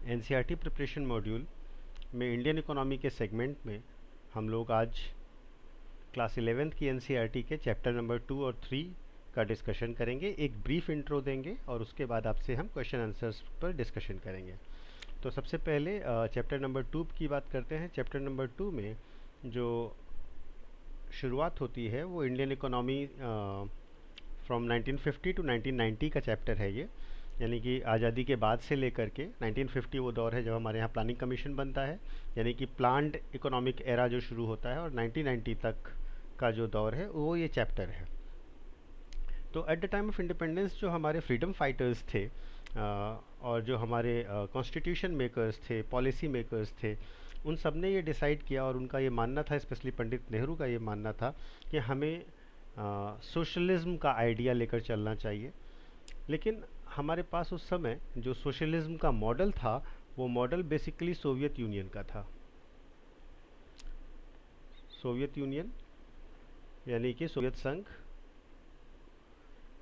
NCERT preparation module में Indian economy के segment में हम लोग आज क्लास 11th की एनसीईआरटी के चैप्टर नंबर 2 और 3 का डिस्कशन करेंगे। एक ब्रीफ इंट्रो देंगे और उसके बाद आपसे हम क्वेश्चन आंसर्स पर डिस्कशन करेंगे। तो सबसे पहले चैप्टर नंबर 2 की बात करते हैं। चैप्टर नंबर 2 में जो शुरुआत होती है वो इंडियन इकोनॉमी फ्रॉम 1950 टू 1990 का चैप्टर है ये, यानी कि आज़ादी के बाद से लेकर के 1950 वो दौर है जब हमारे यहाँ प्लानिंग कमीशन बनता है, यानी कि प्लान्ड इकोनॉमिक एरा जो शुरू होता है, और 1990 तक का जो दौर है वो ये चैप्टर है। तो at the time of independence जो हमारे फ्रीडम फाइटर्स थे और जो हमारे कॉन्स्टिट्यूशन मेकर्स थे, पॉलिसी मेकर्स थे, उन सब ने ये डिसाइड किया और उनका ये मानना था, स्पेशली पंडित नेहरू का ये मानना था कि हमें सोशलिज्म का आइडिया लेकर चलना चाहिए। लेकिन हमारे पास उस समय जो सोशलिज्म का मॉडल था वो मॉडल बेसिकली सोवियत यूनियन का था। सोवियत यूनियन यानी कि सोवियत संघ।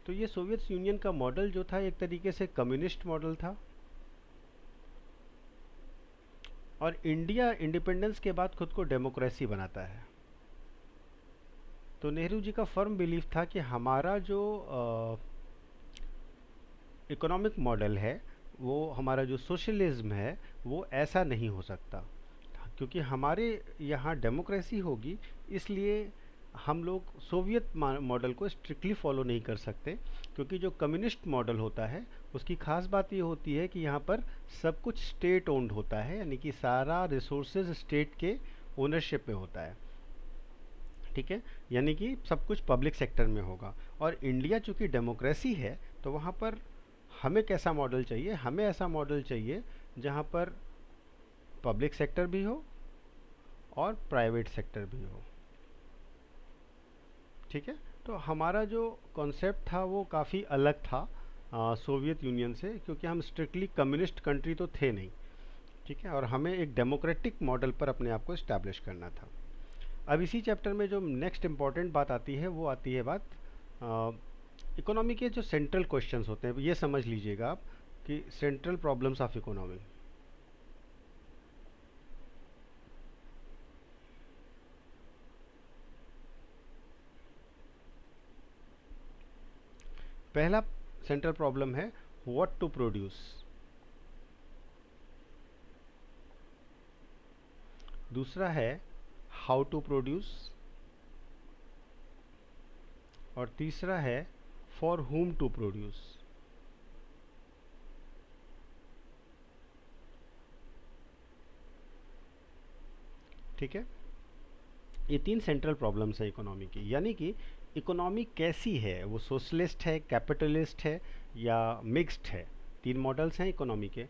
तो ये सोवियत यूनियन का मॉडल जो था एक तरीके से कम्युनिस्ट मॉडल था, और इंडिया इंडिपेंडेंस के बाद खुद को डेमोक्रेसी बनाता है। तो नेहरू जी का फर्म बिलीफ था कि हमारा जो इकोनॉमिक मॉडल है, वो हमारा जो सोशलिज्म है वो ऐसा नहीं हो सकता, क्योंकि हमारे यहाँ डेमोक्रेसी होगी, इसलिए हम लोग सोवियत मॉडल को स्ट्रिक्टली फॉलो नहीं कर सकते। क्योंकि जो कम्युनिस्ट मॉडल होता है उसकी खास बात ये होती है कि यहाँ पर सब कुछ स्टेट ओन्ड होता है, यानी कि सारा रिसोर्सेज स्टेट के ओनरशिप में होता है, ठीक है, यानी कि सब कुछ पब्लिक सेक्टर में होगा। और इंडिया चूँकि डेमोक्रेसी है तो वहाँ पर हमें कैसा मॉडल चाहिए? हमें ऐसा मॉडल चाहिए जहाँ पर पब्लिक सेक्टर भी हो और प्राइवेट सेक्टर भी हो, ठीक है। तो हमारा जो कॉन्सेप्ट था वो काफ़ी अलग था सोवियत यूनियन से, क्योंकि हम स्ट्रिक्टली कम्युनिस्ट कंट्री तो थे नहीं, ठीक है, और हमें एक डेमोक्रेटिक मॉडल पर अपने आप को इस्टेब्लिश करना था। अब इसी चैप्टर में जो नेक्स्ट इम्पॉर्टेंट बात आती है वो आती है बात इकोनॉमी के जो सेंट्रल क्वेश्चंस होते हैं। ये समझ लीजिएगा आप कि सेंट्रल प्रॉब्लम्स ऑफ इकोनॉमी। पहला सेंट्रल प्रॉब्लम है व्हाट टू प्रोड्यूस। दूसरा है हाउ टू प्रोड्यूस, और तीसरा है फॉर whom टू प्रोड्यूस। ठीक है, ये तीन सेंट्रल प्रॉब्लम्स है इकोनॉमी की। यानी कि इकोनॉमी कैसी है, वो सोशलिस्ट है, कैपिटलिस्ट है या मिक्स्ड है। तीन मॉडल्स हैं इकोनॉमी के।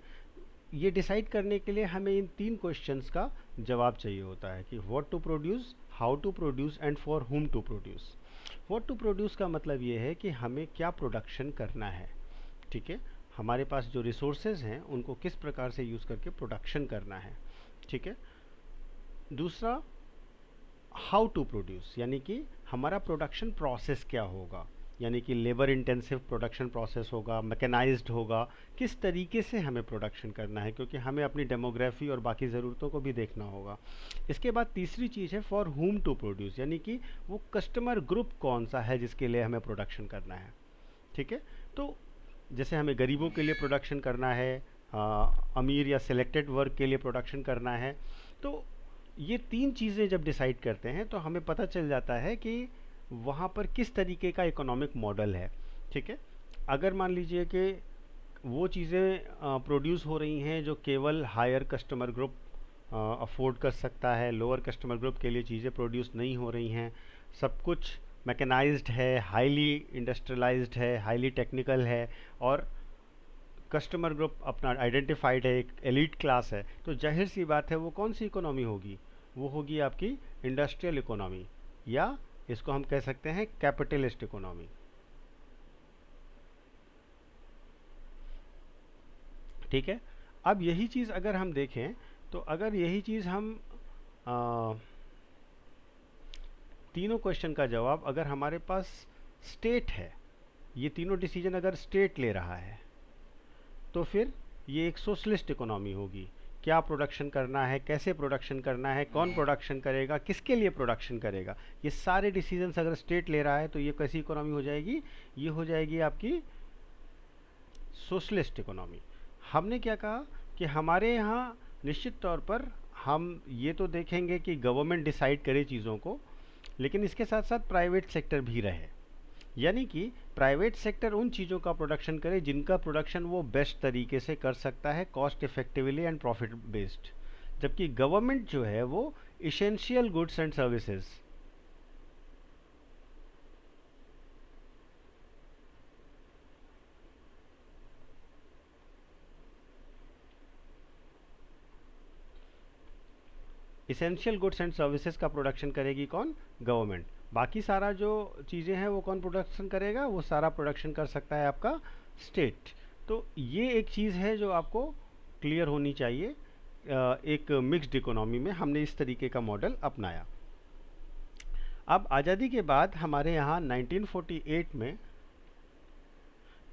ये डिसाइड करने के लिए हमें इन तीन क्वेश्चंस का जवाब चाहिए होता है कि what to produce, how to produce and for whom to produce. What to produce का मतलब ये है कि हमें क्या प्रोडक्शन करना है, ठीक है, हमारे पास जो रिसोर्सेज हैं उनको किस प्रकार से यूज़ करके प्रोडक्शन करना है, ठीक है। दूसरा हाउ टू प्रोड्यूस, यानी कि हमारा प्रोडक्शन प्रोसेस क्या होगा, यानी कि लेबर इंटेंसिव प्रोडक्शन प्रोसेस होगा, मैकेनाइज्ड होगा, किस तरीके से हमें प्रोडक्शन करना है, क्योंकि हमें अपनी डेमोग्राफी और बाकी ज़रूरतों को भी देखना होगा। इसके बाद तीसरी चीज़ है फॉर whom टू प्रोड्यूस, यानी कि वो कस्टमर ग्रुप कौन सा है जिसके लिए हमें प्रोडक्शन करना है, ठीक है। तो जैसे हमें गरीबों के लिए प्रोडक्शन करना है, अमीर या सिलेक्टेड वर्ग के लिए प्रोडक्शन करना है, तो ये तीन चीज़ें जब डिसाइड करते हैं तो हमें पता चल जाता है कि वहाँ पर किस तरीके का इकोनॉमिक मॉडल है, ठीक है। अगर मान लीजिए कि वो चीज़ें प्रोड्यूस हो रही हैं जो केवल हायर कस्टमर ग्रुप अफोर्ड कर सकता है, लोअर कस्टमर ग्रुप के लिए चीज़ें प्रोड्यूस नहीं हो रही हैं, सब कुछ मैकेनाइज्ड है, हाईली इंडस्ट्रियलाइज्ड है, हाईली टेक्निकल है, और कस्टमर ग्रुप अपना आइडेंटिफाइड है, एक एलीट क्लास है, तो जाहिर सी बात है वो कौन सी इकोनॉमी होगी? वो होगी आपकी इंडस्ट्रियल इकोनॉमी, या इसको हम कह सकते हैं कैपिटलिस्ट इकोनॉमी, ठीक है। अब यही चीज़ अगर हम देखें तो अगर यही चीज़ हम तीनों क्वेश्चन का जवाब अगर हमारे पास स्टेट है, ये तीनों डिसीजन अगर स्टेट ले रहा है, तो फिर ये एक सोशलिस्ट इकोनॉमी होगी। क्या प्रोडक्शन करना है, कैसे प्रोडक्शन करना है, कौन प्रोडक्शन करेगा, किसके लिए प्रोडक्शन करेगा, ये सारे डिसीजंस अगर स्टेट ले रहा है तो ये कैसी इकोनॉमी हो जाएगी, ये हो जाएगी आपकी सोशलिस्ट इकोनॉमी। हमने क्या कहा कि हमारे यहाँ निश्चित तौर पर हम ये तो देखेंगे कि गवर्नमेंट डिसाइड करे चीज़ों को, लेकिन इसके साथ साथ प्राइवेट सेक्टर भी रहे, यानी कि प्राइवेट सेक्टर उन चीज़ों का प्रोडक्शन करे जिनका प्रोडक्शन वो बेस्ट तरीके से कर सकता है, cost effectively and profit based, जबकि गवर्नमेंट जो है वो essential goods and services, essential goods and services का प्रोडक्शन करेगी कौन, गवर्नमेंट। बाकी सारा जो चीज़ें हैं वो कौन प्रोडक्शन करेगा, वो सारा प्रोडक्शन कर सकता है आपका स्टेट। तो ये एक चीज़ है जो आपको क्लियर होनी चाहिए। एक मिक्स्ड इकोनॉमी में हमने इस तरीके का मॉडल अपनाया। अब आज़ादी के बाद हमारे यहाँ 1948 में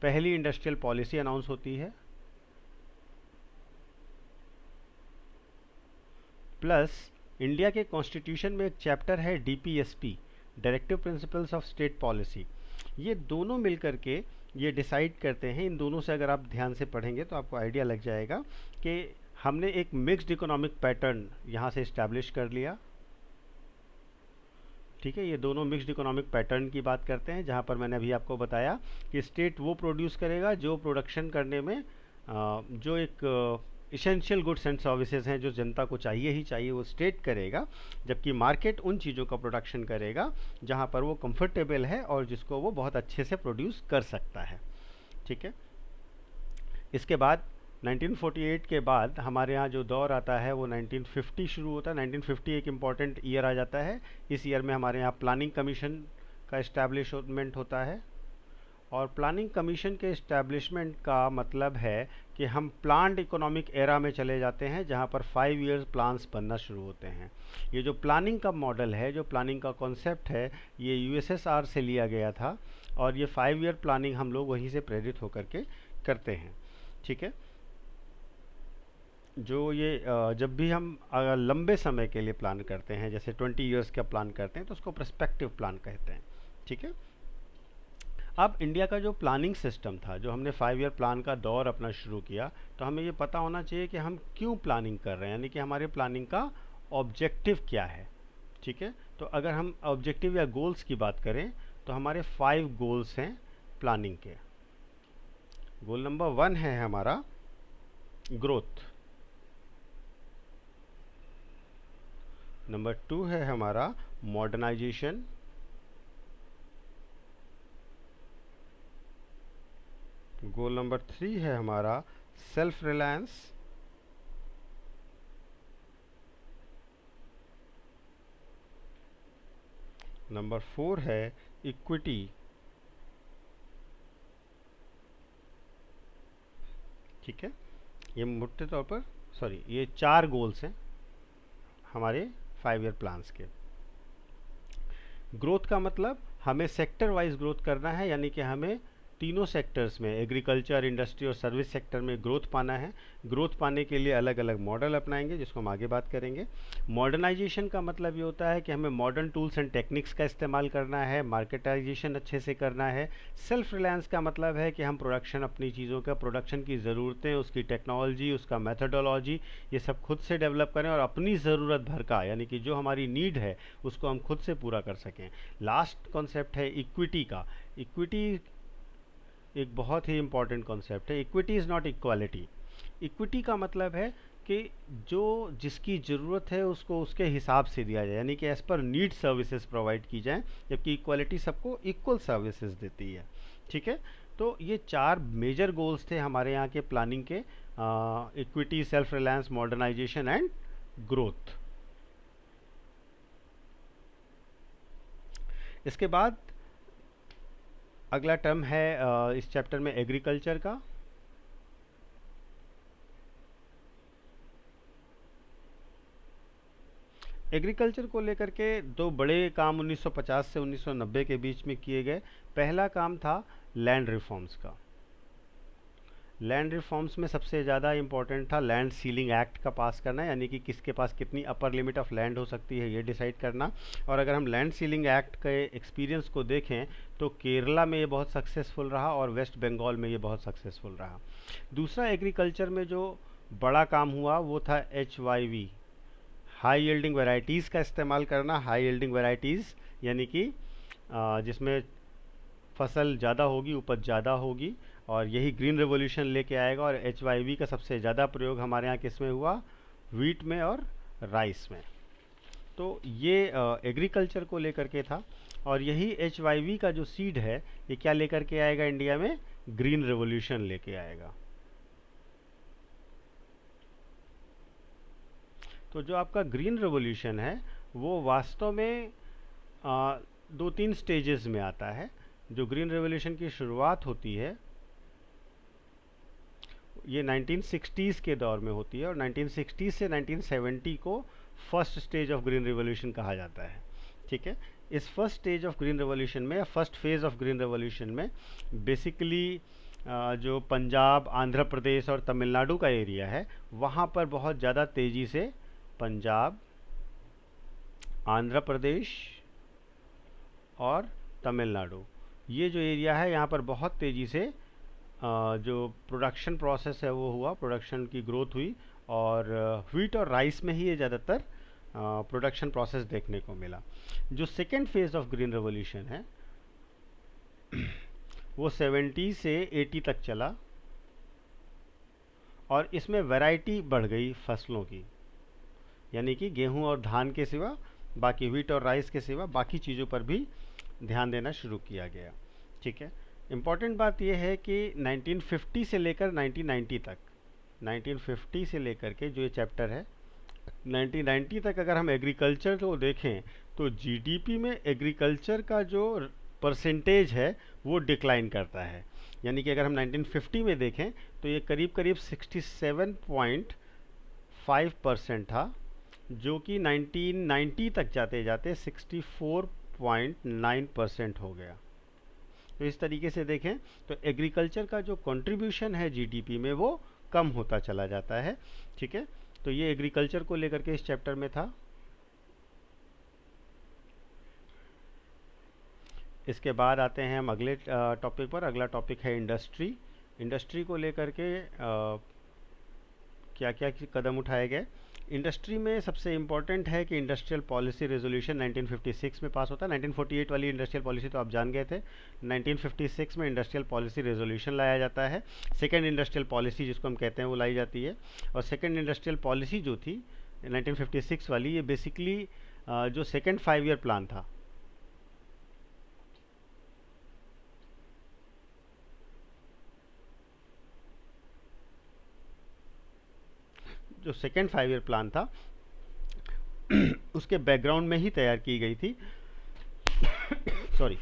पहली इंडस्ट्रियल पॉलिसी अनाउंस होती है, प्लस इंडिया के कॉन्स्टिट्यूशन में एक चैप्टर है DPSP, directive principles of state policy. ये दोनों मिलकर के ये डिसाइड करते हैं। इन दोनों से अगर आप ध्यान से पढ़ेंगे तो आपको आइडिया लग जाएगा कि हमने एक मिक्स्ड इकोनॉमिक पैटर्न यहाँ से इस्टेब्लिश कर लिया। ठीक है, ये दोनों मिक्स्ड इकोनॉमिक पैटर्न की बात करते हैं, जहाँ पर मैंने अभी आपको बताया कि स्टेट वो प्रोड्यूस करेगा जो प्रोडक्शन करने में जो एक इसेंशियल गुड्स एंड सर्विसेज हैं जो जनता को चाहिए ही चाहिए, वो स्टेट करेगा, जबकि मार्केट उन चीज़ों का प्रोडक्शन करेगा जहाँ पर वो कंफर्टेबल है और जिसको वो बहुत अच्छे से प्रोड्यूस कर सकता है। ठीक है, इसके बाद 1948 के बाद हमारे यहाँ जो दौर आता है वो 1950 शुरू होता है। 1950 एक इम्पॉर्टेंट ईयर आ जाता है। इस ईयर में हमारे यहाँ प्लानिंग कमीशन का इस्टेब्लिशमेंट होता है, और प्लानिंग कमीशन के इस्टेब्लिशमेंट का मतलब है कि हम प्लान्ड इकोनॉमिक एरा में चले जाते हैं, जहाँ पर 5 ईयर्स प्लान्स बनना शुरू होते हैं। ये जो प्लानिंग का मॉडल है, जो प्लानिंग का कॉन्सेप्ट है, ये यूएसएसआर से लिया गया था, और ये 5 ईयर प्लानिंग हम लोग वहीं से प्रेरित होकर के करते हैं। ठीक है, जो ये जब भी हम लंबे समय के लिए प्लान करते हैं, जैसे 20 ईयर्स का प्लान करते हैं, तो उसको पर्सपेक्टिव प्लान कहते हैं। ठीक है, अब इंडिया का जो प्लानिंग सिस्टम था, जो हमने 5 ईयर प्लान का दौर अपना शुरू किया, तो हमें ये पता होना चाहिए कि हम क्यों प्लानिंग कर रहे हैं, यानी कि हमारे प्लानिंग का ऑब्जेक्टिव क्या है। ठीक है, तो अगर हम ऑब्जेक्टिव या गोल्स की बात करें तो हमारे 5 गोल्स हैं प्लानिंग के। गोल नंबर 1 है हमारा ग्रोथ, नंबर 2 है हमारा मॉडर्नाइजेशन, गोल नंबर 3 है हमारा सेल्फ रिलायंस, नंबर 4 है इक्विटी, ठीक है, ये मोटे तौर पर ये 4 गोल्स हैं हमारे 5 ईयर प्लान्स के। ग्रोथ का मतलब हमें सेक्टर वाइज ग्रोथ करना है, यानी कि हमें तीनों सेक्टर्स में, एग्रीकल्चर, इंडस्ट्री और सर्विस सेक्टर में ग्रोथ पाना है। ग्रोथ पाने के लिए अलग अलग मॉडल अपनाएंगे, जिसको हम आगे बात करेंगे। मॉडर्नाइजेशन का मतलब ये होता है कि हमें मॉडर्न टूल्स एंड टेक्निक्स का इस्तेमाल करना है, मार्केटाइजेशन अच्छे से करना है। सेल्फ रिलायंस का मतलब है कि हम प्रोडक्शन, अपनी चीज़ों का प्रोडक्शन की ज़रूरतें, उसकी टेक्नोलॉजी, उसका मेथडोलॉजी, ये सब खुद से डेवलप करें और अपनी ज़रूरत भर का, यानी कि जो हमारी नीड है उसको हम खुद से पूरा कर सकें। लास्ट कॉन्सेप्ट है इक्विटी का। इक्विटी एक बहुत ही इंपॉर्टेंट कॉन्सेप्ट है। Equity is not equality. Equity का मतलब है कि जो जिसकी ज़रूरत है उसको उसके हिसाब से दिया जाए, यानी कि as per need services provide की जाए, जबकि इक्वालिटी सबको इक्वल सर्विसेज देती है। ठीक है, तो ये 4 मेजर गोल्स थे हमारे यहाँ के प्लानिंग के, equity, self reliance, modernisation and growth. इसके बाद अगला टर्म है इस चैप्टर में एग्रीकल्चर का। एग्रीकल्चर को लेकर के 2 बड़े काम 1950 से 1990 के बीच में किए गए। पहला काम था लैंड रिफॉर्म्स का। लैंड रिफॉर्म्स में सबसे ज़्यादा इम्पोर्टेंट था लैंड सीलिंग एक्ट का पास करना, यानी कि किसके पास कितनी अपर लिमिट ऑफ लैंड हो सकती है ये डिसाइड करना। और अगर हम लैंड सीलिंग एक्ट के एक्सपीरियंस को देखें तो केरला में ये बहुत सक्सेसफुल रहा और वेस्ट बंगाल में ये बहुत सक्सेसफुल रहा। दूसरा एग्रीकल्चर में जो बड़ा काम हुआ वो था HYV, हाई यील्डिंग वेराइटीज़ का इस्तेमाल करना। हाई यील्डिंग वेराइटीज़ यानी कि जिसमें फसल ज़्यादा होगी, उपज ज़्यादा होगी, और यही ग्रीन रेवोल्यूशन लेके आएगा। और HYV का सबसे ज़्यादा प्रयोग हमारे यहाँ किस में हुआ? वीट में और राइस में। तो ये एग्रीकल्चर को लेकर के था। और यही HYV का जो सीड है ये क्या लेकर के आएगा इंडिया में? ग्रीन रेवोल्यूशन लेके आएगा। तो जो आपका ग्रीन रेवोल्यूशन है वो वास्तव में दो तीन स्टेजेस में आता है। जो ग्रीन रेवोल्यूशन की शुरुआत होती है ये 1960s के दौर में होती है, और 1960 से 1970 को first stage of green revolution कहा जाता है। ठीक है, इस first stage of green revolution में, first phase of green revolution में बेसिकली जो पंजाब, आंध्र प्रदेश और तमिलनाडु का एरिया है वहाँ पर बहुत ज़्यादा तेज़ी से पंजाब, आंध्र प्रदेश और तमिलनाडु, ये जो एरिया है यहाँ पर बहुत तेज़ी से जो प्रोडक्शन प्रोसेस है वो हुआ, प्रोडक्शन की ग्रोथ हुई। और व्हीट और राइस में ही ये ज़्यादातर प्रोडक्शन प्रोसेस देखने को मिला। जो second phase of green revolution है वो 70 से 80 तक चला, और इसमें वैरायटी बढ़ गई फसलों की, यानी कि गेहूं और धान के सिवा बाकी व्हीट और राइस के सिवा बाकी चीज़ों पर भी ध्यान देना शुरू किया गया। ठीक है, इम्पॉर्टेंट बात यह है कि 1950 से लेकर 1990 तक, 1950 से लेकर के जो ये चैप्टर है 1990 तक अगर हम एग्रीकल्चर को देखें तो जीडीपी में एग्रीकल्चर का जो परसेंटेज है वो डिक्लाइन करता है। यानी कि अगर हम 1950 में देखें तो ये करीब करीब 67.5% था, जो कि 1990 तक जाते जाते 64.9% हो गया। तो इस तरीके से देखें तो एग्रीकल्चर का जो कंट्रीब्यूशन है जीडीपी में वो कम होता चला जाता है। ठीक है, तो ये एग्रीकल्चर को लेकर के इस चैप्टर में था। इसके बाद आते हैं हम अगले टॉपिक पर। अगला टॉपिक है इंडस्ट्री। इंडस्ट्री को लेकर के क्या क्या कदम उठाए गए। इंडस्ट्री में सबसे इम्पॉर्टेंट है कि इंडस्ट्रियल पॉलिसी रेजोल्यूशन 1956 में पास होता है। 1948 वाली इंडस्ट्रियल पॉलिसी तो आप जान गए थे। 1956 में इंडस्ट्रियल पॉलिसी रेजोल्यूशन लाया जाता है। सेकेंड इंडस्ट्रियल पॉलिसी जिसको हम कहते हैं वो लाई जाती है। और सेकेंड इंडस्ट्रियल पॉलिसी जो थी 1956 वाली, ये बेसिकली जो सेकेंड 5 ईयर प्लान था, जो सेकेंड 5 ईयर प्लान था उसके बैकग्राउंड में ही तैयार की गई थी। सॉरी,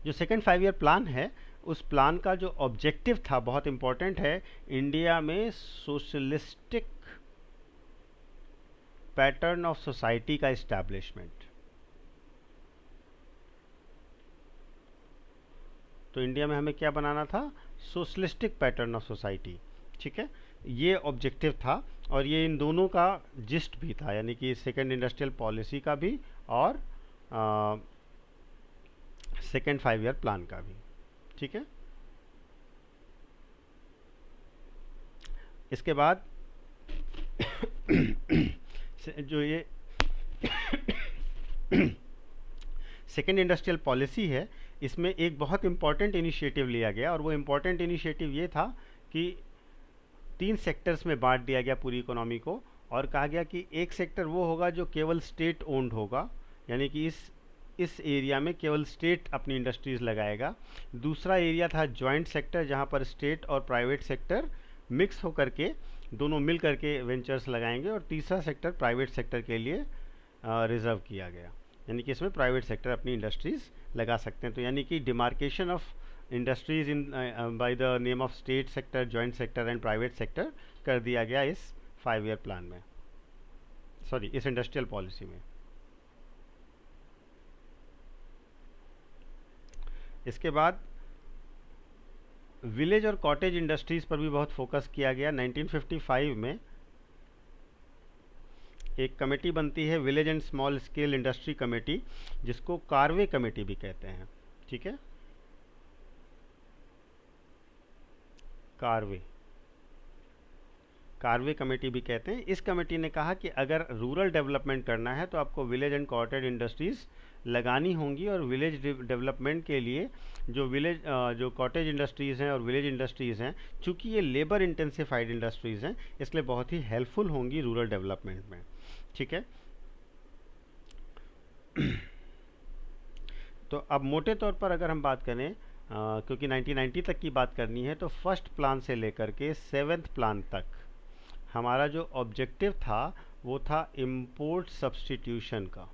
जो सेकेंड 5 ईयर प्लान है उस प्लान का जो ऑब्जेक्टिव था बहुत इंपॉर्टेंट है, इंडिया में सोशलिस्टिक पैटर्न ऑफ सोसाइटी का इस्टेब्लिशमेंट। तो इंडिया में हमें क्या बनाना था? Socialistic pattern of society. ठीक है, ये ऑब्जेक्टिव था, और ये इन दोनों का जिस्ट भी था, यानी कि सेकेंड इंडस्ट्रियल पॉलिसी का भी और सेकेंड 5 ईयर प्लान का भी। ठीक है, इसके बाद जो ये सेकेंड इंडस्ट्रियल पॉलिसी है इसमें एक बहुत इम्पॉर्टेंट इनिशिएटिव लिया गया, और वो इम्पॉर्टेंट इनिशिएटिव ये था कि 3 सेक्टर्स में बांट दिया गया पूरी इकोनॉमी को, और कहा गया कि एक सेक्टर वो होगा जो केवल स्टेट ओन्ड होगा, यानी कि इस एरिया में केवल स्टेट अपनी इंडस्ट्रीज़ लगाएगा। दूसरा एरिया था जॉइंट सेक्टर, जहाँ पर स्टेट और प्राइवेट सेक्टर मिक्स होकर के दोनों मिल करके वेंचर्स लगाएंगे। और तीसरा सेक्टर प्राइवेट सेक्टर के लिए रिजर्व किया गया, यानी कि इसमें प्राइवेट सेक्टर अपनी इंडस्ट्रीज़ लगा सकते हैं। तो यानी कि demarcation of industries in by the name of state sector, joint sector and private sector कर दिया गया इस 5 ईयर प्लान में, सॉरी इस इंडस्ट्रियल पॉलिसी में। इसके बाद विलेज और कॉटेज इंडस्ट्रीज़ पर भी बहुत फोकस किया गया। 1955 में एक कमेटी बनती है, village and small scale industry committee, जिसको कार्वे कमेटी भी कहते हैं। ठीक है, कार्वे कार्वे कमेटी भी कहते हैं। इस कमेटी ने कहा कि अगर रूरल डेवलपमेंट करना है तो आपको विलेज एंड कॉटेज इंडस्ट्रीज़ लगानी होंगी, और विलेज डेवलपमेंट के लिए जो कॉटेज इंडस्ट्रीज़ हैं और विलेज इंडस्ट्रीज़ हैं, चूँकि ये लेबर इंटेंसिफाइड इंडस्ट्रीज़ हैं, इसलिए बहुत ही हेल्पफुल होंगी रूरल डेवलपमेंट में। ठीक है, तो अब मोटे तौर पर अगर हम बात करें, क्योंकि 1990 तक की बात करनी है, तो फर्स्ट प्लान से लेकर के सेवेंथ प्लान तक हमारा जो ऑब्जेक्टिव था वो था इंपोर्ट सब्स्टिट्यूशन का।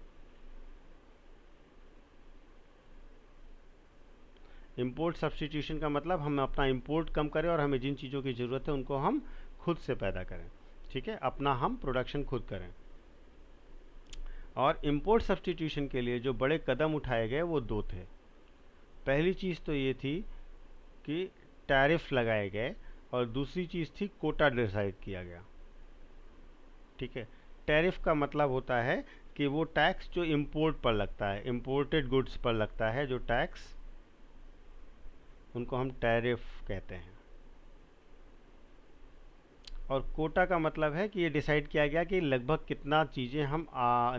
इंपोर्ट सब्स्टिट्यूशन का मतलब हम अपना इंपोर्ट कम करें और हमें जिन चीज़ों की ज़रूरत है उनको हम खुद से पैदा करें। ठीक है, अपना हम प्रोडक्शन खुद करें। और इंपोर्ट सब्स्टिट्यूशन के लिए जो बड़े कदम उठाए गए वो दो थे। पहली चीज़ तो ये थी कि टैरिफ लगाए गए, और दूसरी चीज़ थी कोटा डिसाइड किया गया। ठीक है, टैरिफ का मतलब होता है कि वो टैक्स जो इंपोर्ट पर लगता है, इंपोर्टेड गुड्स पर लगता है जो टैक्स, उनको हम टैरिफ कहते हैं। और कोटा का मतलब है कि ये डिसाइड किया गया कि लगभग कितना चीज़ें हम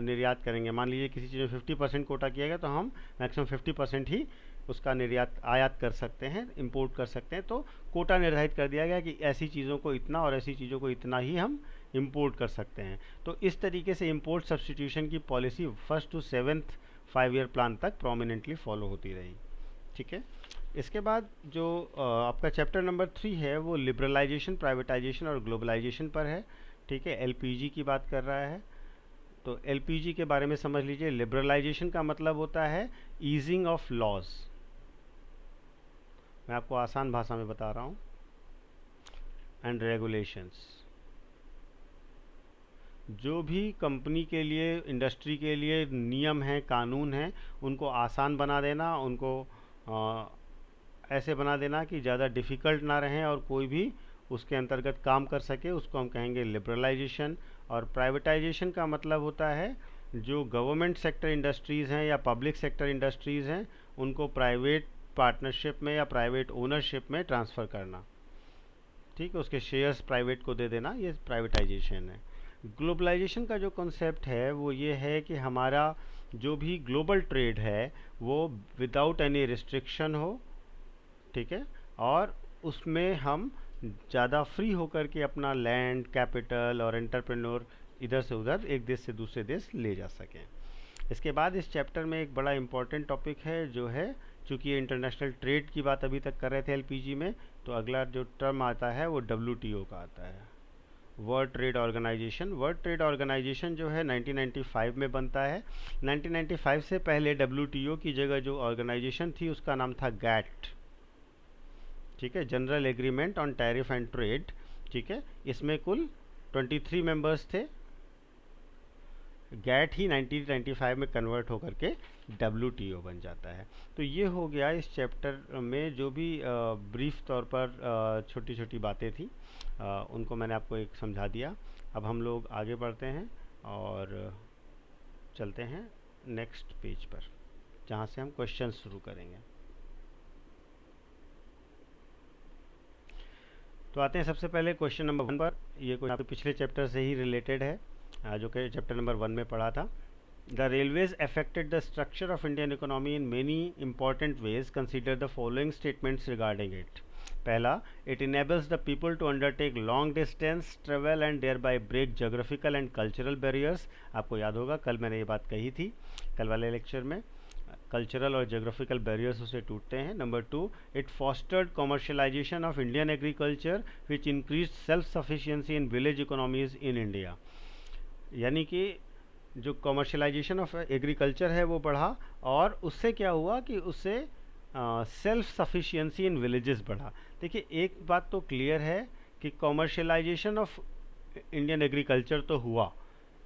निर्यात करेंगे। मान लीजिए किसी चीज़ में 50% कोटा किया गया, तो हम मैक्सिमम 50% ही उसका निर्यात आयात कर सकते हैं, इंपोर्ट कर सकते हैं। तो कोटा निर्धारित कर दिया गया कि ऐसी चीज़ों को इतना और ऐसी चीज़ों को इतना ही हम इंपोर्ट कर सकते हैं। तो इस तरीके से इंपोर्ट सब्स्टिट्यूशन की policy first to seventh 5 year plan तक प्रोमिनेंटली फॉलो होती रही। ठीक है, इसके बाद जो आपका चैप्टर नंबर 3 है वो लिबरलाइजेशन, प्राइवेटाइजेशन और ग्लोबलाइजेशन पर है। ठीक है, एलपीजी की बात कर रहा है। तो एलपीजी के बारे में समझ लीजिए। लिबरलाइजेशन का मतलब होता है ईजिंग ऑफ लॉज। मैं आपको आसान भाषा में बता रहा हूँ। एंड रेगुलेशंस, जो भी कंपनी के लिए, इंडस्ट्री के लिए नियम हैं, कानून हैं, उनको आसान बना देना, उनको ऐसे बना देना कि ज़्यादा डिफ़िकल्ट ना रहें और कोई भी उसके अंतर्गत काम कर सके, उसको हम कहेंगे लिबरलाइजेशन। और प्राइवेटाइजेशन का मतलब होता है जो गवर्नमेंट सेक्टर इंडस्ट्रीज़ हैं या पब्लिक सेक्टर इंडस्ट्रीज़ हैं, उनको प्राइवेट पार्टनरशिप में या प्राइवेट ओनरशिप में ट्रांसफ़र करना। ठीक है, उसके शेयर्स प्राइवेट को दे देना, ये प्राइवेटाइजेशन है। ग्लोबलाइजेशन का जो कॉन्सेप्ट है वो ये है कि हमारा जो भी ग्लोबल ट्रेड है वो विदाउट एनी रिस्ट्रिक्शन हो। ठीक है, और उसमें हम ज़्यादा फ्री होकर के अपना लैंड, कैपिटल और एंटरप्रेन्योर इधर से उधर, एक देश से दूसरे देश ले जा सकें। इसके बाद इस चैप्टर में एक बड़ा इंपॉर्टेंट टॉपिक है जो है, चूँकि ये इंटरनेशनल ट्रेड की बात अभी तक कर रहे थे एलपीजी में, तो अगला जो टर्म आता है वो डब्ल्यूटीओ का आता है, world trade organisation. World trade organisation जो है 1995 में बनता है। 1995 से पहले डब्ल्यूटीओ की जगह जो ऑर्गेनाइजेशन थी उसका नाम था गैट। ठीक है, general agreement on tariff and trade. ठीक है, इसमें कुल 23 मेंबर्स थे। गैट ही 1995 में कन्वर्ट होकर के डब्ल्यूटीओ बन जाता है। तो ये हो गया इस चैप्टर में जो भी ब्रीफ तौर पर छोटी छोटी बातें थी, उनको मैंने आपको एक समझा दिया। अब हम लोग आगे बढ़ते हैं और चलते हैं नेक्स्ट पेज पर, जहाँ से हम क्वेश्चन शुरू करेंगे। तो आते हैं सबसे पहले क्वेश्चन नंबर 1 पर। ये क्वेश्चन पिछले चैप्टर से ही रिलेटेड है, जो कि चैप्टर नंबर 1 में पढ़ा था। The railways affected the structure of Indian economy in many important ways, consider the following statements regarding it. पहला, it enables the people to undertake long distance travel and thereby break geographical and cultural barriers. आपको याद होगा कल मैंने ये बात कही थी, कल वाले लेक्चर में। कल्चरल और जोग्राफिकल बैरियर्स उसे टूटते हैं। Number 2, it fostered commercialisation of Indian agriculture which increase self sufficiency in village economies in India. यानी कि जो कॉमर्शलाइजेशन ऑफ एग्रीकल्चर है वो बढ़ा, और उससे क्या हुआ कि उससे सेल्फ सफिशिएंसी इन विलेजेस बढ़ा। देखिए, एक बात तो क्लियर है कि कॉमर्शलाइजेशन ऑफ इंडियन एग्रीकल्चर तो हुआ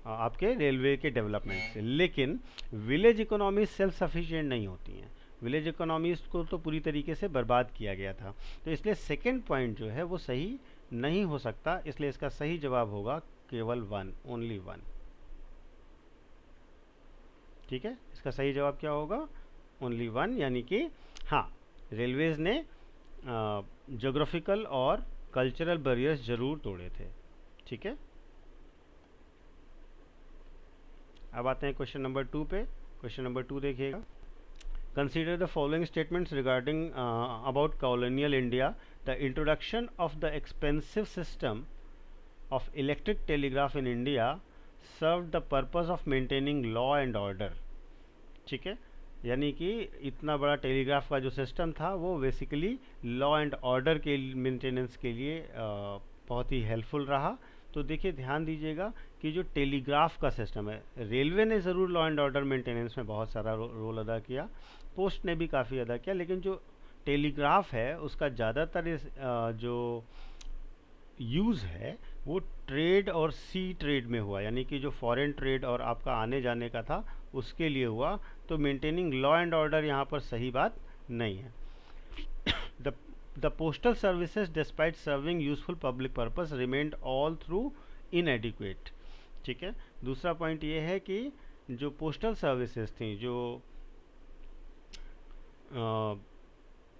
आपके रेलवे के डेवलपमेंट से, लेकिन विलेज इकोनॉमी सेल्फ सफिशिएंट नहीं होती हैं। विलेज इकोनॉमीज को तो पूरी तरीके से बर्बाद किया गया था। तो इसलिए सेकेंड पॉइंट जो है वो सही नहीं हो सकता, इसलिए इसका सही जवाब होगा केवल वन, ओनली वन। ठीक है, इसका सही जवाब क्या होगा, ओनली वन, यानी कि हाँ, रेलवेज ने ज्योग्राफिकल और कल्चरल बैरियर्स जरूर तोड़े थे। ठीक है, अब आते हैं क्वेश्चन नंबर 2 पे। क्वेश्चन नंबर 2 देखिएगा। Consider the following statements regarding about colonial India. The introduction of the expensive system of electric telegraph in India serve the purpose of maintaining law and order. ठीक है, यानी कि इतना बड़ा telegraph का जो सिस्टम था वो बेसिकली लॉ एंड ऑर्डर के मेंटेनेंस के लिए बहुत ही हेल्पफुल रहा। तो देखिए, ध्यान दीजिएगा कि जो टेलीग्राफ का सिस्टम है, रेलवे ने ज़रूर लॉ एंड ऑर्डर मेंटेनेंस में बहुत सारा रोल अदा किया, पोस्ट ने भी काफ़ी अदा किया, लेकिन जो टेलीग्राफ है उसका ज़्यादातर जो यूज़ है वो ट्रेड और सी ट्रेड में हुआ, यानी कि जो फॉरेन ट्रेड और आपका आने जाने का था उसके लिए हुआ। तो मेंटेनिंग लॉ एंड ऑर्डर यहाँ पर सही बात नहीं है। The postal services despite serving useful public purpose remained all through इनएडिक्वेट। ठीक है, दूसरा पॉइंट ये है कि जो पोस्टल सर्विसेज थी, जो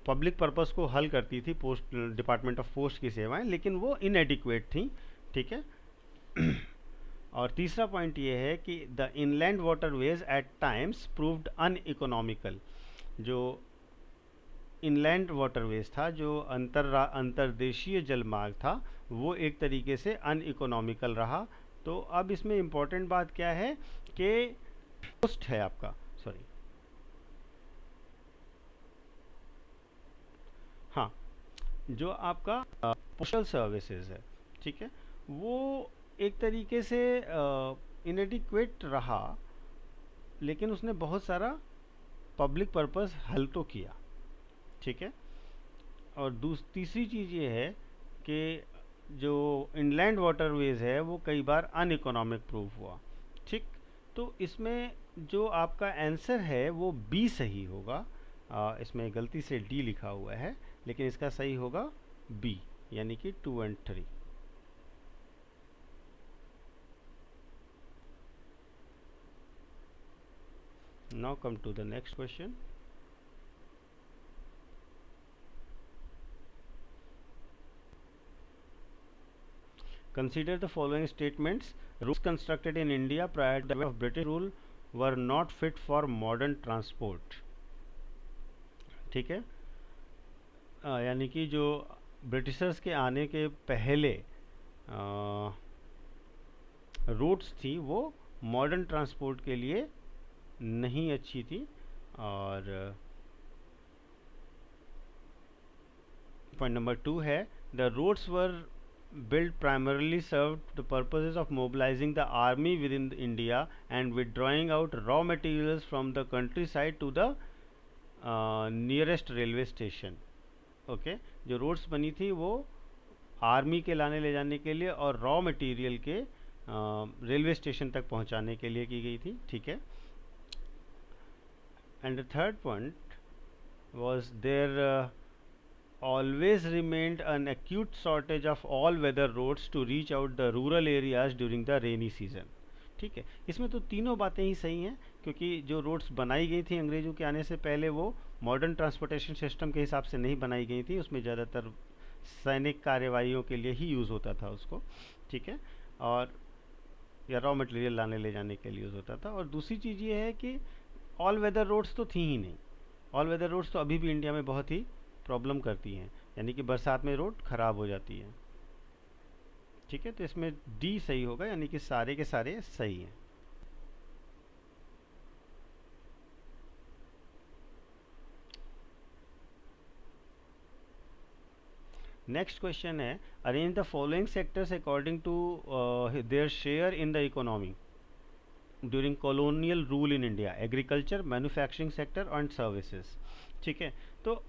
पब्लिक पर्पस को हल करती थी, पोस्ट डिपार्टमेंट ऑफ पोस्ट की सेवाएं, लेकिन वो इनएडिक्वेट थी। ठीक है, और तीसरा पॉइंट ये है कि the inland waterways at times proved uneconomical. जो इनलैंड वाटरवेज था, जो अंतर्देशीय जलमार्ग था, वो एक तरीके से अनइकोनॉमिकल रहा। तो अब इसमें इम्पोर्टेंट बात क्या है कि पोस्ट है आपका, सॉरी, हाँ, जो आपका पोस्टल सर्विसेज है, ठीक है, वो एक तरीके से इनएडिक्वेट रहा, लेकिन उसने बहुत सारा पब्लिक पर्पस हल तो किया। ठीक है, और तीसरी चीज़ ये है कि जो इनलैंड वाटरवेज है वो कई बार अनइकोनॉमिक प्रूफ हुआ। ठीक, तो इसमें जो आपका आंसर है वो बी सही होगा। इसमें गलती से डी लिखा हुआ है, लेकिन इसका सही होगा बी, यानी कि 2 और 3। Now come to the next question. Consider the following statements. Roads constructed in India prior to the of British rule were not fit for modern transport. ठीक है, यानी कि जो ब्रिटिशर्स के आने के पहले रोड्स थी वो मॉडर्न ट्रांसपोर्ट के लिए नहीं अच्छी थी। और पॉइंट नंबर 2 है, the roads were built primarily served the purposes of mobilizing the army within India and withdrawing out raw materials from the countryside to the nearest railway station. Okay, जो roads बनी थी वो army के लाने ले जाने के लिए और रॉ मटेरियल के रेलवे स्टेशन तक पहुंचाने के लिए की गई थी। ठीक है, and the third point was there always remained an acute shortage of all weather roads to reach out the rural areas during the rainy season. ठीक है, इसमें तो तीनों बातें ही सही हैं, क्योंकि जो रोड्स बनाई गई थी अंग्रेज़ों के आने से पहले वो मॉडर्न ट्रांसपोर्टेशन सिस्टम के हिसाब से नहीं बनाई गई थी, उसमें ज़्यादातर सैनिक कार्यवाहियों के लिए ही यूज़ होता था उसको। ठीक है, और या रॉ मटेरियल लाने ले जाने के लिए यूज़ होता था। और दूसरी चीज़ ये है कि ऑल वेदर रोड्स तो थी ही नहीं। ऑल वेदर रोड्स तो अभी भी इंडिया में बहुत ही प्रॉब्लम करती हैं, यानी कि बरसात में रोड ख़राब हो जाती है। ठीक है, तो इसमें डी सही होगा, यानी कि सारे के सारे सही हैं। नेक्स्ट क्वेश्चन है, arrange the following sectors according to their share in the economy during colonial rule in India, agriculture, manufacturing sector and services. ठीक है, तो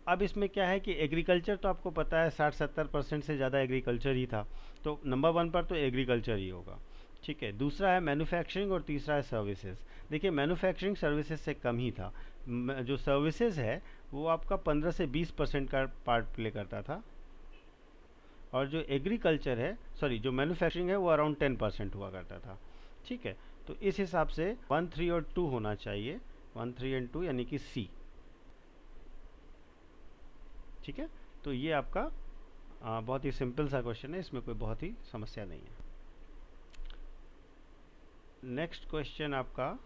अब इसमें क्या है कि एग्रीकल्चर तो आपको पता है 60-70% से ज़्यादा एग्रीकल्चर ही था, तो नंबर 1 पर तो एग्रीकल्चर ही होगा। ठीक है, दूसरा है मैन्युफैक्चरिंग और तीसरा है सर्विसेज। देखिए मैन्युफैक्चरिंग सर्विसेज से कम ही था, जो सर्विसेज है वो आपका 15 से 20% का पार्ट प्ले करता था, और जो एग्रीकल्चर है, सॉरी, जो मैन्युफैक्चरिंग है वो अराउंड 10% हुआ करता था। ठीक है, तो इस हिसाब से 1, 3 और 2 होना चाहिए, 1, 3 एंड 2 यानी कि सी। ठीक है, तो ये आपका बहुत ही सिंपल सा क्वेश्चन है, इसमें कोई बहुत ही समस्या नहीं है। नेक्स्ट क्वेश्चन आपका,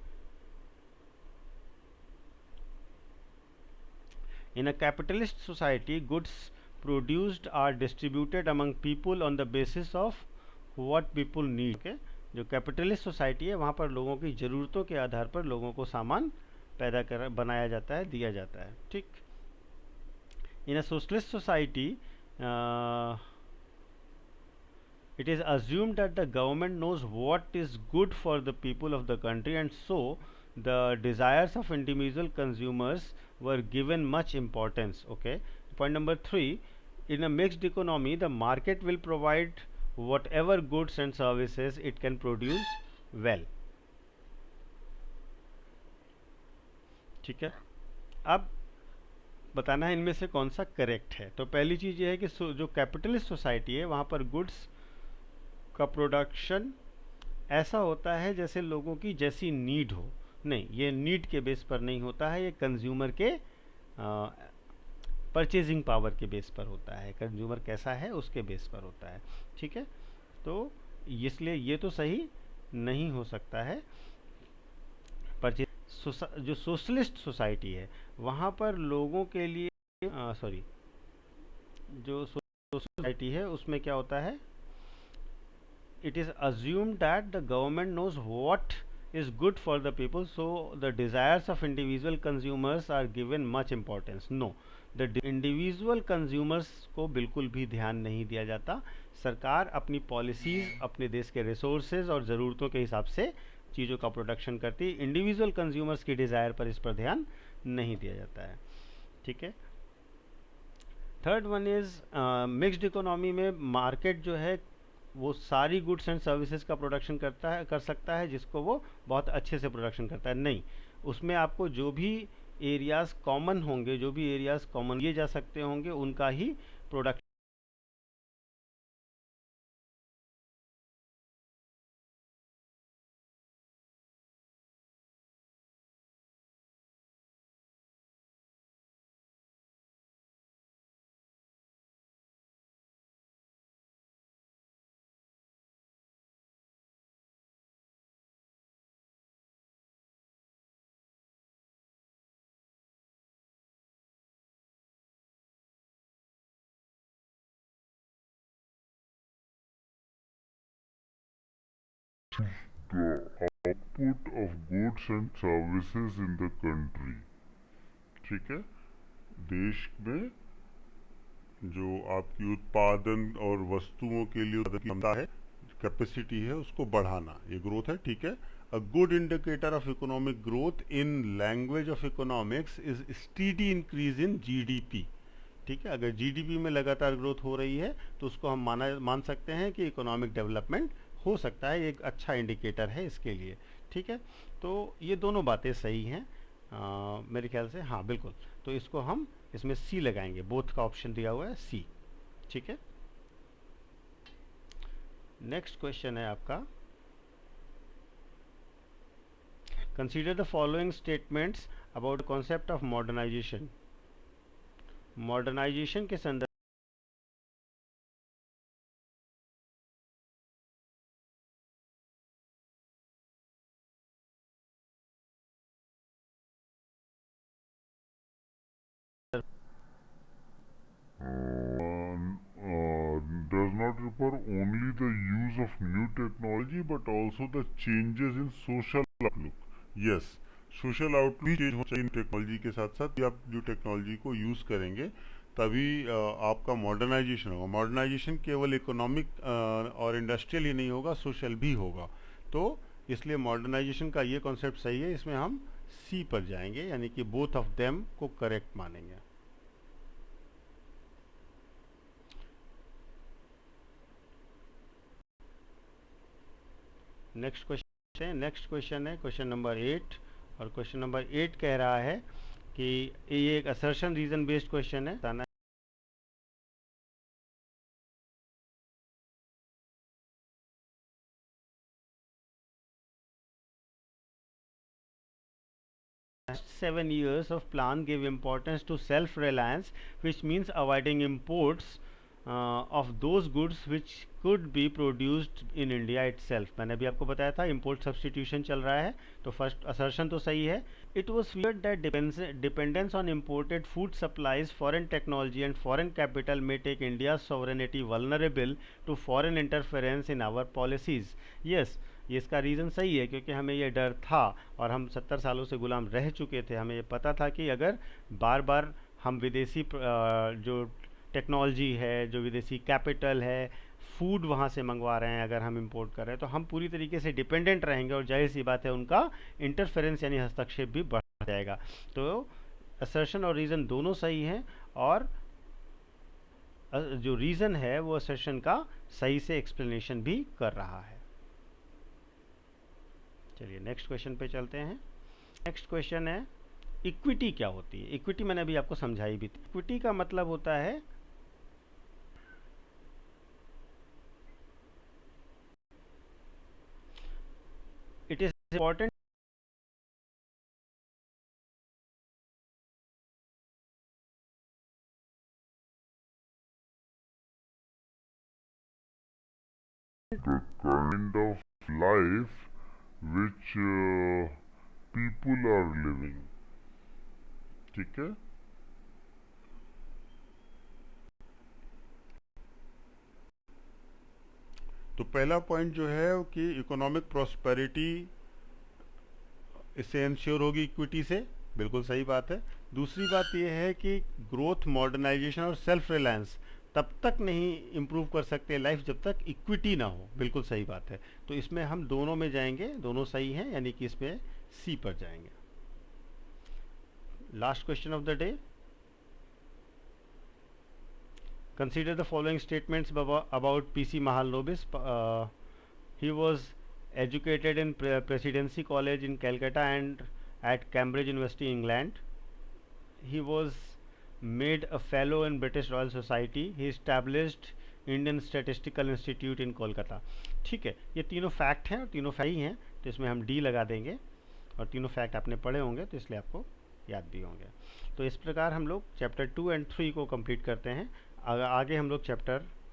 in a capitalist society goods produced are distributed among people on the basis of what people need। okay? जो कैपिटलिस्ट सोसाइटी है वहाँ पर लोगों की ज़रूरतों के आधार पर लोगों को सामान पैदा कर बनाया जाता है, दिया जाता है। ठीक, in a socialist society it is assumed that the government knows what is good for the people of the country, and so the desires of individual consumers were given much importance। okay, point number 3, in a mixed economy the market will provide whatever goods and services it can produce well। ठीक है, अब बताना है इनमें से कौन सा correct है। तो पहली चीज़ ये है कि जो कैपिटलिस्ट सोसाइटी है वहाँ पर गुड्स का प्रोडक्शन ऐसा होता है जैसे लोगों की जैसी नीड हो। नहीं, ये नीड के बेस पर नहीं होता है, ये कंज्यूमर के परचेजिंग पावर के बेस पर होता है, कंज्यूमर कैसा है उसके बेस पर होता है। ठीक है, तो इसलिए ये तो सही नहीं हो सकता है। जो सोशलिस्ट सोसाइटी है वहाँ पर लोगों के लिए, सॉरी, जो सोसाइटी है उसमें क्या होता है, it is assumed that the government knows what is good for the people, so the desires of individual consumers are given much importance। no, the individual consumers को बिल्कुल भी ध्यान नहीं दिया जाता। सरकार अपनी पॉलिसीज अपने देश के रिसोर्सेज और ज़रूरतों के हिसाब से चीज़ों का प्रोडक्शन करती है, इंडिविजुअल कंज्यूमर्स की डिज़ायर पर इस पर ध्यान नहीं दिया जाता है। ठीक है, third one is mixed economy में मार्केट जो है वो सारी गुड्स एंड सर्विसेज का प्रोडक्शन कर सकता है जिसको वो बहुत अच्छे से प्रोडक्शन करता है। नहीं, उसमें आपको जो भी एरियाज कॉमन होंगे, जो भी एरियाज कॉमन किए जा सकते होंगे उनका ही production the output of goods and services in the country। ठीक है, देश में जो आपकी उत्पादन और वस्तुओं के लिए उत्पादन क्षमता है, कैपेसिटी है, उसको बढ़ाना, ये ग्रोथ है। ठीक है, a good indicator of economic growth in language of economics is steady increase in GDP. ठीक है, अगर जीडीपी में लगातार ग्रोथ हो रही है तो उसको हम मान सकते हैं कि इकोनॉमिक डेवलपमेंट हो सकता है, एक अच्छा इंडिकेटर है इसके लिए। ठीक है, तो ये दोनों बातें सही हैं मेरे ख्याल से। हाँ बिल्कुल, तो इसको हम इसमें सी लगाएंगे, बोथ का ऑप्शन दिया हुआ है सी। ठीक है, नेक्स्ट क्वेश्चन है आपका, consider the following statements about concept of modernisation. Modernisation के संदर्भ does not refer only the use of new technology but also the changes in social outlook। yes, social outlook change हो चाहिए technology के साथ साथ। आप जो टेक्नोलॉजी को यूज़ करेंगे तभी आपका मॉडर्नाइजेशन होगा। मॉडर्नाइजेशन केवल इकोनॉमिक और इंडस्ट्रियल ही नहीं होगा, सोशल भी होगा। तो इसलिए मॉडर्नाइजेशन का ये कॉन्सेप्ट सही है, इसमें हम सी पर जाएंगे, यानी कि बोथ ऑफ देम को करेक्ट मानेंगे। नेक्स्ट क्वेश्चन है क्वेश्चन नंबर 8। और क्वेश्चन नंबर 8 कह रहा है कि ये एक असर्शन रीजन बेस्ड क्वेश्चन है। बताना 7 years of plan give importance to self-reliance, which means avoiding imports of those goods which could be produced in India itself। मैंने अभी आपको बताया था import substitution चल रहा है, तो फर्स्ट assertion तो सही है। It was feared that dependence on imported food supplies, foreign technology and foreign capital may take India's sovereignty vulnerable to foreign interference in our policies। Yes, ये इसका रीज़न सही है, क्योंकि हमें ये डर था और हम 70 सालों से गुलाम रह चुके थे। हमें ये पता था कि अगर बार बार हम विदेशी जो टेक्नोलॉजी है, जो विदेशी कैपिटल है, फूड वहाँ से मंगवा रहे हैं, अगर हम इंपोर्ट कर रहे हैं, तो हम पूरी तरीके से डिपेंडेंट रहेंगे और जाहिर सी बात है उनका इंटरफेरेंस यानी हस्तक्षेप भी बढ़ जाएगा। तो असर्शन और रीज़न दोनों सही हैं, और जो रीज़न है वो असर्शन का सही से एक्सप्लेनेशन भी कर रहा है। चलिए नेक्स्ट क्वेश्चन पे चलते हैं। नेक्स्ट क्वेश्चन है इक्विटी क्या होती है। इक्विटी मैंने अभी आपको समझाई भी थी। इक्विटी का मतलब होता है it is important the kind of life which people are living। ठीक है, तो पहला पॉइंट जो है वो कि इकोनॉमिक प्रॉस्पेरिटी इससे इंश्योर होगी इक्विटी से, बिल्कुल सही बात है। दूसरी बात यह है कि ग्रोथ, मॉडर्नाइजेशन और सेल्फ रिलायंस तब तक नहीं इम्प्रूव कर सकते लाइफ जब तक इक्विटी ना हो, बिल्कुल सही बात है। तो इसमें हम दोनों में जाएंगे, दोनों सही हैं, यानी कि इसमें सी पर जाएंगे। Last question of the day, consider the following statements about PC Mahalanobis। He was educated in Presidency College in Calcutta and at Cambridge University, England। He was made a fellow in British Royal Society। He established Indian Statistical Institute in Kolkata। ठीक है, ये तीनों fact हैं और तीनों सही हैं, तो इसमें हम डी लगा देंगे। और तीनों फैक्ट आपने पढ़े होंगे तो इसलिए आपको याद भी होंगे। तो इस प्रकार हम लोग चैप्टर 2 एंड 3 को कंप्लीट करते हैं। आगे हम लोग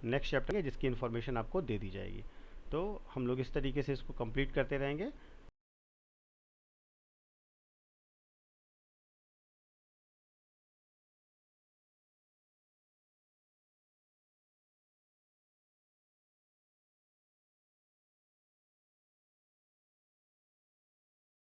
नेक्स्ट चैप्टर है जिसकी इन्फॉर्मेशन आपको दे दी जाएगी। तो हम लोग इस तरीके से इसको कंप्लीट करते रहेंगे।